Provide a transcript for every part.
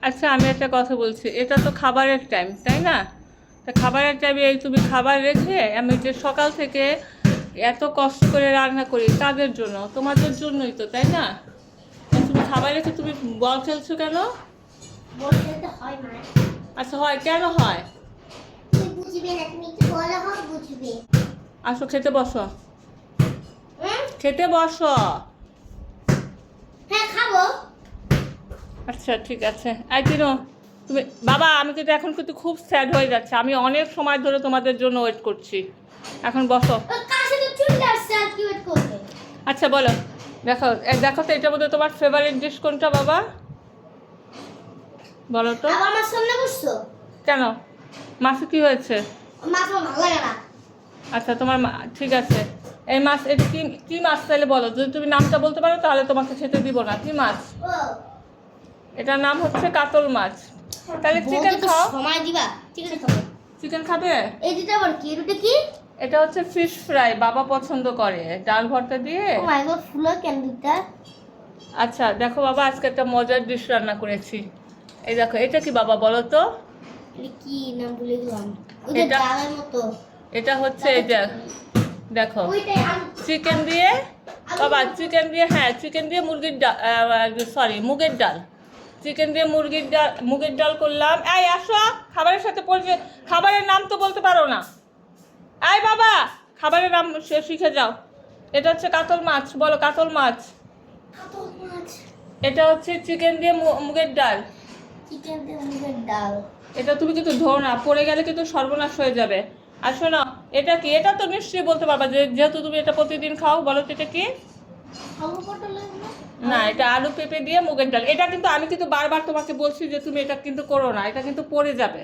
আচ্ছা আমি একটা কথা বলছি, এটা তো খাবারের টাইম তাই না? তা খাবারের টাইমে এই তুমি খাবার রেখে আমি যে সকাল থেকে এত কষ্ট করে রান্না করি তাদের জন্য, তোমাদের জন্যই তো তাই না? তা তুমি খাবার রেখে তুমি বল খেলছো কেন? বলতে তো হয় না। আচ্ছা হয়, কেন হয়? তুমি বুঝবে না, তুমি একটু বলো হোক বুঝবে। আসো খেতে বসো, হুম? খেতে বসো। হ্যাঁ খাবো। আচ্ছা ঠিক আছে। এই তিনো, তুমি বাবা, আমি কিন্তু এখন কিন্তু খুব স্যাড হয়ে যাচ্ছে, আমি অনেক সময় ধরে তোমাদের জন্য ওয়েট করছি। এখন বসো। ওর কাছে তো চলে আসছে, আর কি ওয়েট করবে? আচ্ছা বলো, দেখো দেখো তো এটার মধ্যে তোমার ফেভারিট ডিশ কোনটা বাবা? বলো তো। আবার আমার সামনে বসছো? কেন, মাছে কি হয়েছে? মাছ আমার ভালো লাগে না। আচ্ছা তোমার ঠিক আছে, এই মাছ এটা কি কি মাছ তাহলে বলো, যদি তুমি নামটা বলতে পারো তাহলে তোমাকে খেতে দিব না। কি মাছ? ও এটার নাম হচ্ছে কাতল মাছ। তাহলে চিকেন বলতে তো খাও। সময় দিবা। ঠিক আছে খাবো। চিকেন খাবে? এই দুটো আবার কি? রুটি কি? এটা হচ্ছে ফিশ ফ্রাই, বাবা পছন্দ করে ডাল ভর্তা দিয়ে। ও মাই গড, ফুলো কেন দুটা? আচ্ছা দেখো বাবা, আজকে একটা মজার ডিশ রান্না করেছি। এই দেখো, এটা কি বাবা বলো তো? এটা কি নাম ভুলে গেলাম। ওই যে এটা- ডালের মতো। এটা হচ্ছে এটা দেখো, ওইটাই আলু। চিকেন দিয়ে বাবা, চিকেন দিয়ে, হ্যাঁ চিকেন দিয়ে মুরগির ডাল, সরি মুগের ডাল। চিকেন দিয়ে মুগের ডাল করলাম। এই আসো, খাবারের সাথে পরিচয়, খাবারের নাম তো বলতে পারো না। এই বাবা, খাবারের নাম শিখে যাও। এটা হচ্ছে কাতল মাছ, বলো কাতল মাছ। কাতল মাছ। এটা হচ্ছে চিকেন দিয়ে মুগের ডাল। চিকেন দিয়ে মুগের ডাল। এটা তুমি কিন্তু ধরো না, পড়ে গেলে কিন্তু সর্বনাশ হয়ে যাবে। আর শোনো, এটা কি? এটা তো নিশ্চয়ই বলতে পারবা, যেহেতু তুমি এটা প্রতিদিন খাও। বলো তো এটা কি? আলু পটলের না? না, এটা আলু পেঁপে দিয়ে মুগের ডাল। এটা কিন্তু আমি কিন্তু বারবার তোমাকে বলছি যে তুমি এটা কিন্তু করো না, এটা কিন্তু পড়ে যাবে।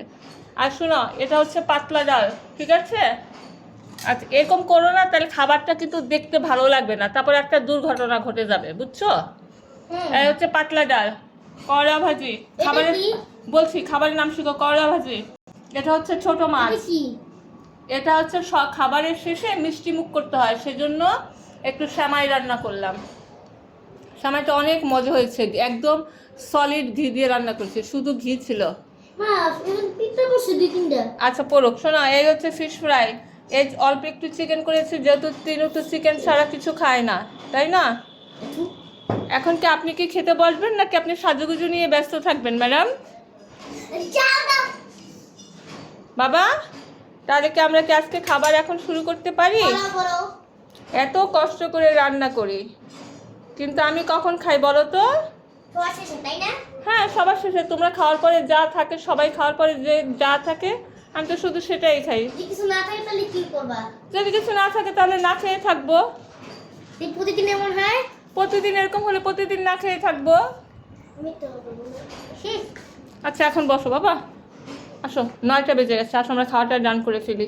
আর শোনো, এটা হচ্ছে পাতলা ডাল, ঠিক আছে? আচ্ছা এরকম করো না, তাহলে খাবারটা কিন্তু দেখতে ভালো লাগবে না, তারপর একটা দুর্ঘটনা ঘটে যাবে, বুঝছো? হুম। এই হচ্ছে পাতলা ডাল, করলা ভাজি। খাবারের কি? বলছি, খাবারের নাম শিখো, করলা ভাজি। এটা হচ্ছে ছোট মাছ। এটা কি? এটা হচ্ছে খাবারের শেষে মিষ্টি মুখ করতে হয়, সেজন্য একটু সেমাই রান্না করলাম। সেমাইটা অনেক মজা হয়েছে, একদম সলিড ঘি দিয়ে রান্না করছি, শুধু ঘি ছিল। মা, এখন পিঠা বসে দুই তিনটা। আচ্ছা পড়ুক। শোনো, এই হচ্ছে ফিশ ফ্রাই। এই অল্প একটু চিকেন করেছি, যেহেতু তিনু তো চিকেন ছাড়া কিছু খায় না, তাই না? এখন কি আপনি কি খেতে বসবেন, নাকি আপনি সাজুগুজু নিয়ে ব্যস্ত থাকবেন ম্যাডাম? যাও দাও। বাবা, তাহলে কি আমরা কি আজকে খাবার এখন শুরু করতে পারি? বলো বলো। এত কষ্ট করে রান্না করি, কিন্তু আমি কখন খাই বলো তো? তো আসছে তাই না? হ্যাঁ সবার শেষে, তোমরা খাওয়ার পরে যা থাকে, সবাই খাওয়ার পরে যে যা থাকে, আমি তো শুধু সেটাই খাই। যদি কিছু না থাকে তাহলে কি করবা? যদি কিছু না থাকে তাহলে না খেয়ে থাকবো। এই প্রতিদিন এমন হয়? প্রতিদিন এরকম হলে প্রতিদিন না খেয়ে থাকবো। আমি তো বলবো না। হুম। আচ্ছা এখন বসো বাবা, আসো, 9টা বেজে গেছে, আসো আমরা খাওয়াটা ডান করে ফেলি।